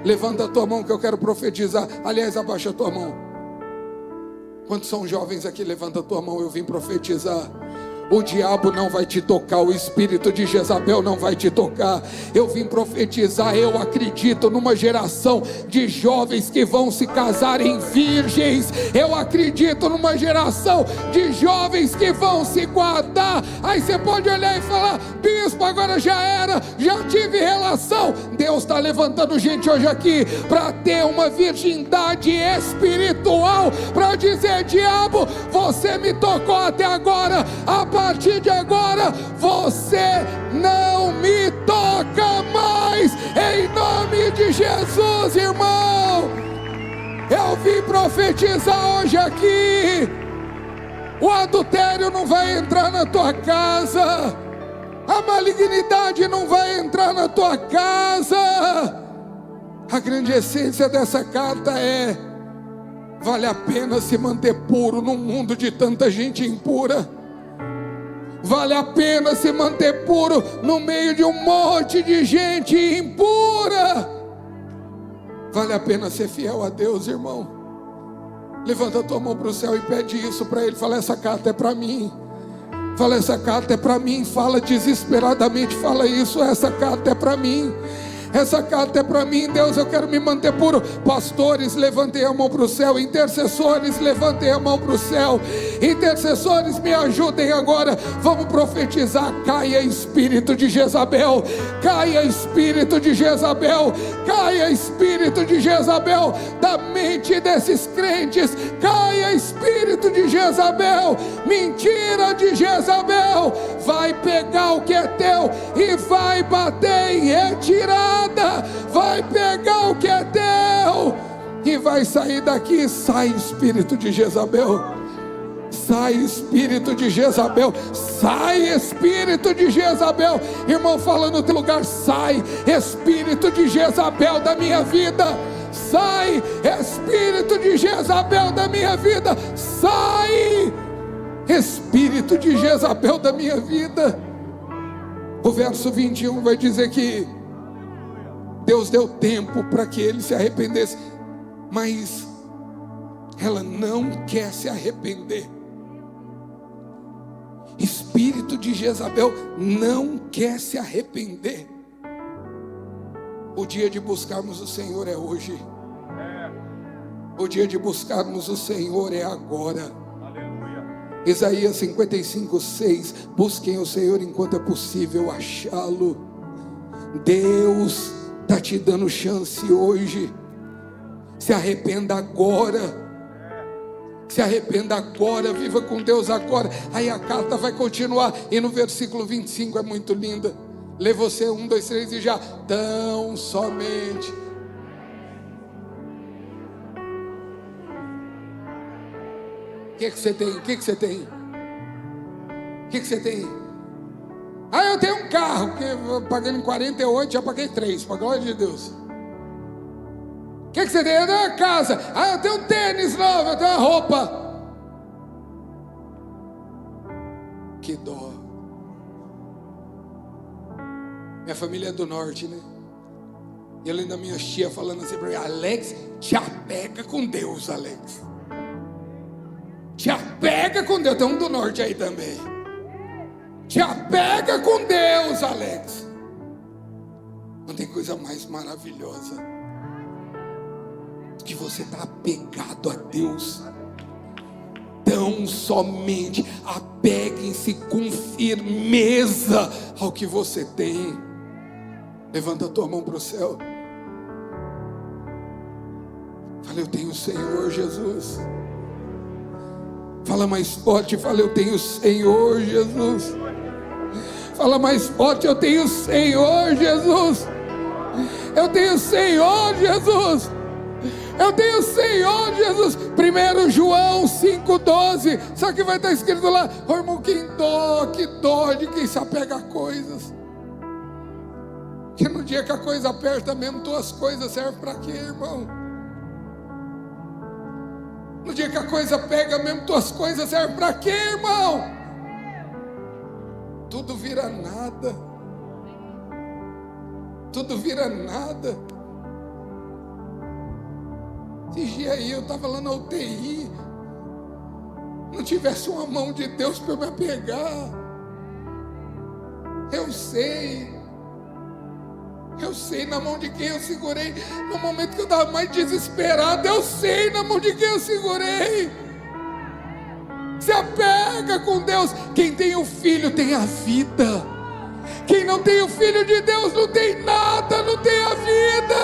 Levanta a tua mão que eu quero profetizar. Aliás, abaixa a tua mão. Quantos são jovens aqui? Levanta a tua mão, eu vim profetizar. O diabo não vai te tocar, o espírito de Jezabel não vai te tocar. Eu vim profetizar, eu acredito numa geração de jovens que vão se casarem virgens. Eu acredito numa geração de jovens que vão se guardar. Aí você pode olhar e falar: bispo, agora já era, já tive relação. Deus está levantando gente hoje aqui para ter uma virgindade espiritual, para dizer: diabo, você me tocou até agora, a partir de agora você não me toca mais, em nome de Jesus, irmão. Eu vim profetizar hoje aqui: o adultério não vai entrar na tua casa, a malignidade não vai entrar na tua casa. A grande essência dessa carta é: vale a pena se manter puro num mundo de tanta gente impura. Vale a pena se manter puro no meio de um monte de gente impura. Vale a pena ser fiel a Deus, irmão. Levanta a tua mão para o céu e pede isso para Ele. Fala: essa carta é para mim. Fala: essa carta é para mim. Fala desesperadamente, fala isso: essa carta é para mim. Essa carta é para mim, Deus, eu quero me manter puro. Pastores, levantem a mão para o céu. Intercessores, levantem a mão para o céu. Intercessores, me ajudem agora. Vamos profetizar: caia espírito de Jezabel, caia espírito de Jezabel, caia espírito de Jezabel da mente desses crentes, caia espírito de Jezabel, mentira de Jezabel, vai pegar o que é teu e vai bater em retirada. Vai pegar o que é teu e vai sair daqui. Sai espírito de Jezabel, sai espírito de Jezabel, sai espírito de Jezabel. Irmão, fala no teu lugar: sai espírito de Jezabel da minha vida. Sai espírito de Jezabel da minha vida. Sai espírito de Jezabel da minha vida. O verso 21 vai dizer que Deus deu tempo para que ele se arrependesse, mas ela não quer se arrepender. Espírito de Jezabel não quer se arrepender. O dia de buscarmos o Senhor é hoje. O dia de buscarmos o Senhor é agora. Isaías 55:6. Busquem o Senhor enquanto é possível achá-lo. Deus está te dando chance hoje. Se arrependa agora. Se arrependa agora, viva com Deus agora. Aí a carta vai continuar. E no versículo 25 é muito linda. Lê você 1, 2, 3 e já. Tão somente. O que você tem? O que você tem? O que você tem? Ah, eu tenho um carro, que eu paguei em 48, já paguei 3, para a glória de Deus. O que você tem? Eu tenho uma casa. Ah, eu tenho um tênis novo, eu tenho uma roupa. Que dó. Minha família é do norte, né? E eu lembro da minha tia falando assim para mim: Alex, te apega com Deus, Alex. Te apega com Deus. Tem um do norte aí também. Te apega com Deus, Alex. Não tem coisa mais maravilhosa que você está apegado a Deus. Tão somente apeguem-se com firmeza ao que você tem. Levanta a tua mão para o céu. Fala: eu tenho o Senhor Jesus. Fala mais forte, fala: eu tenho o Senhor Jesus. Fala mais forte: eu tenho o Senhor Jesus. Eu tenho o Senhor Jesus. Eu tenho o Senhor Jesus. 1 João 5,12. Sabe o que vai estar escrito lá? Oh, irmão, que dó de quem se apega a coisas. Que no dia que a coisa aperta mesmo, tuas coisas servem para quê, irmão? No dia que a coisa pega mesmo, tuas coisas servem para quê, irmão? Tudo vira nada. Tudo vira nada. Esse dia aí eu estava lá na UTI. Não tivesse uma mão de Deus para eu me apegar. Eu sei na mão de quem eu segurei. No momento que eu estava mais desesperado, eu sei na mão de quem eu segurei. Se apega com Deus. Quem tem o Filho tem a vida. Quem não tem o Filho de Deus não tem nada, não tem a vida.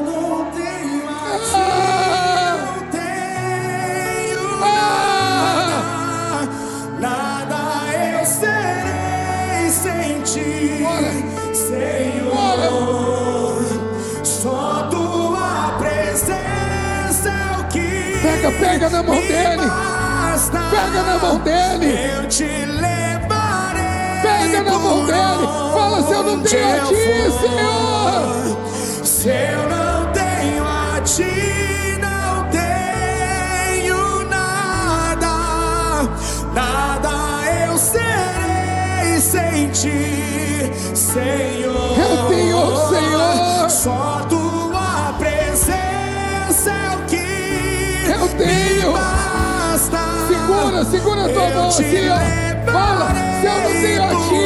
Não tenho a ti, não tenho nada eu serei sem ti, Senhor. Só tua presença é o que Pega na mão dele. Pega na mão dele. Eu te levarei. Pega na mão dele. Fala: se eu não tenho a ti, Senhor. Se eu não tenho a ti, não tenho nada. Nada eu serei sem ti, Senhor. Eu tenho o Senhor. Só tua presença é o que Eu tenho. me basta. Segura a tua mão assim, ó. Fala: se eu não tenho a ti,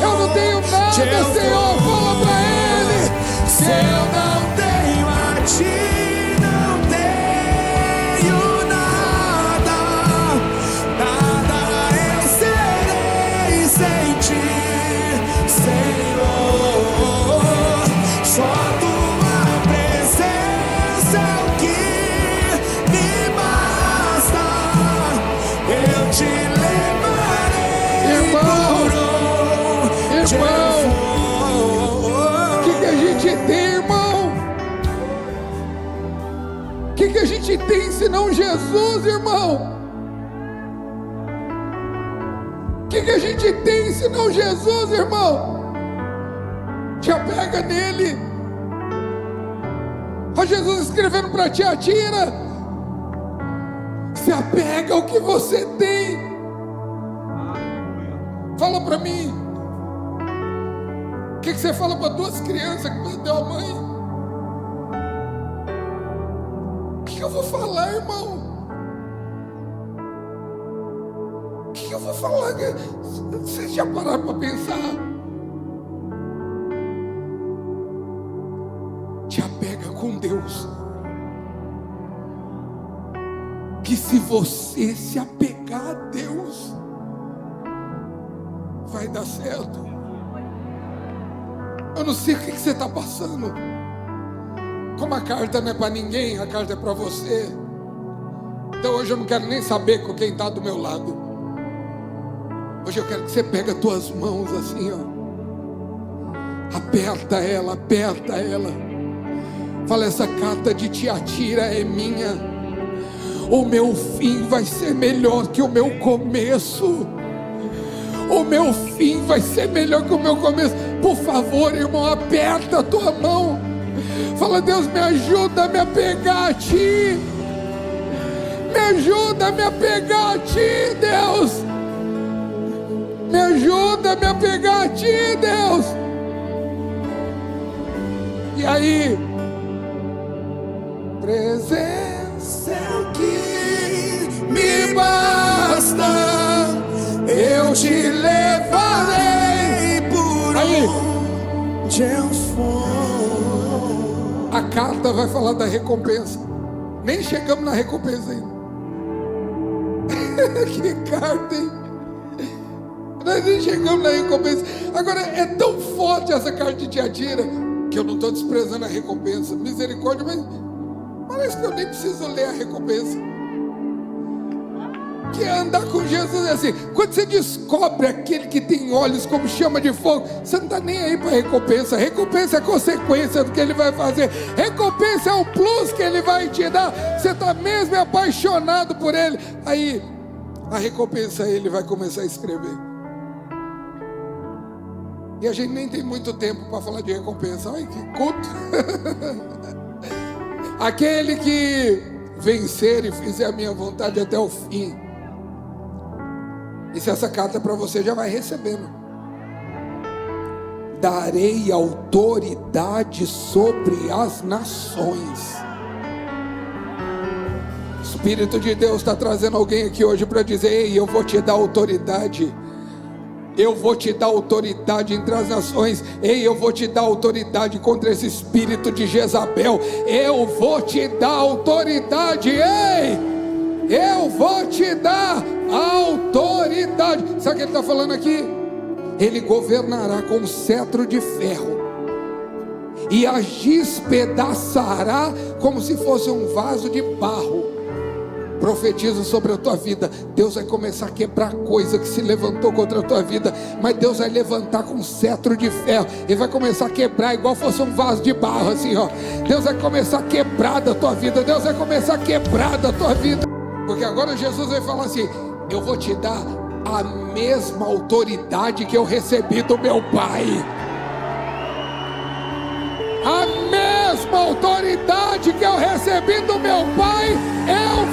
eu não tenho nada, Senhor. Fala pra ele: se eu não tenho a ti, não tenho nada. Nada eu serei sem ti, Senhor. Só tua presença é o que me basta. Eu te levarei por onde eu for. o que a gente tem, irmão? O que a gente tem senão Jesus, irmão? O que a gente tem senão Jesus, irmão? Te apega nele. Olha Jesus escrevendo para Tiatira: se apega ao que você tem. Fala para mim. O que você fala para duas crianças que perdeu a mãe? O que eu vou falar, irmão? O que eu vou falar? Vocês já pararam para pensar? Deus, que se você se apegar a Deus, vai dar certo. Eu não sei o que você está passando. Como a carta não é para ninguém, a carta é para você. Então hoje eu não quero nem saber com quem está do meu lado. Hoje eu quero que você pegue as tuas mãos assim, ó. Aperta ela, aperta ela. Fala, essa carta de Tiatira é minha. O meu fim vai ser melhor que o meu começo. O meu fim vai ser melhor que o meu começo. Por favor, irmão, aperta a tua mão. Fala, Deus, me ajuda a me apegar a Ti. Me ajuda a me apegar a Ti, Deus. Me ajuda a me apegar a Ti, Deus. E aí? Presença é o que me basta. Eu te levarei por onde eu for. A carta vai falar da recompensa. Nem chegamos na recompensa ainda. Que carta, hein? Nós nem chegamos na recompensa. Agora é tão forte essa carta de Tiatira, que eu não estou desprezando a recompensa. Misericórdia, mas parece que eu nem preciso ler a recompensa. Que é andar com Jesus é assim. Quando você descobre aquele que tem olhos como chama de fogo, você não está nem aí para recompensa. Recompensa é consequência do que Ele vai fazer. Recompensa é o plus que Ele vai te dar. Você está mesmo apaixonado por Ele. Aí a recompensa Ele vai começar a escrever. E a gente nem tem muito tempo para falar de recompensa. Ai, que culto. Aquele que vencer e fizer a minha vontade até o fim. E se essa carta é para você, já vai recebendo. Darei autoridade sobre as nações. O Espírito de Deus está trazendo alguém aqui hoje para dizer: ei, eu vou te dar autoridade. Eu vou te dar autoridade entre as nações. Ei, eu vou te dar autoridade contra esse espírito de Jezabel. Eu vou te dar autoridade. Ei, eu vou te dar autoridade. Sabe o que ele está falando aqui? Ele governará com cetro de ferro e as despedaçará como se fosse um vaso de barro. Profetizo sobre a tua vida. Deus vai começar a quebrar coisa que se levantou contra a tua vida, mas Deus vai levantar com cetro de ferro. Ele vai começar a quebrar igual fosse um vaso de barro assim, ó. Deus vai começar a quebrar da tua vida. Deus vai começar a quebrar da tua vida. Porque agora Jesus vai falar assim: eu vou te dar a mesma autoridade que eu recebi do meu Pai. A mesma autoridade que eu recebi do meu Pai, eu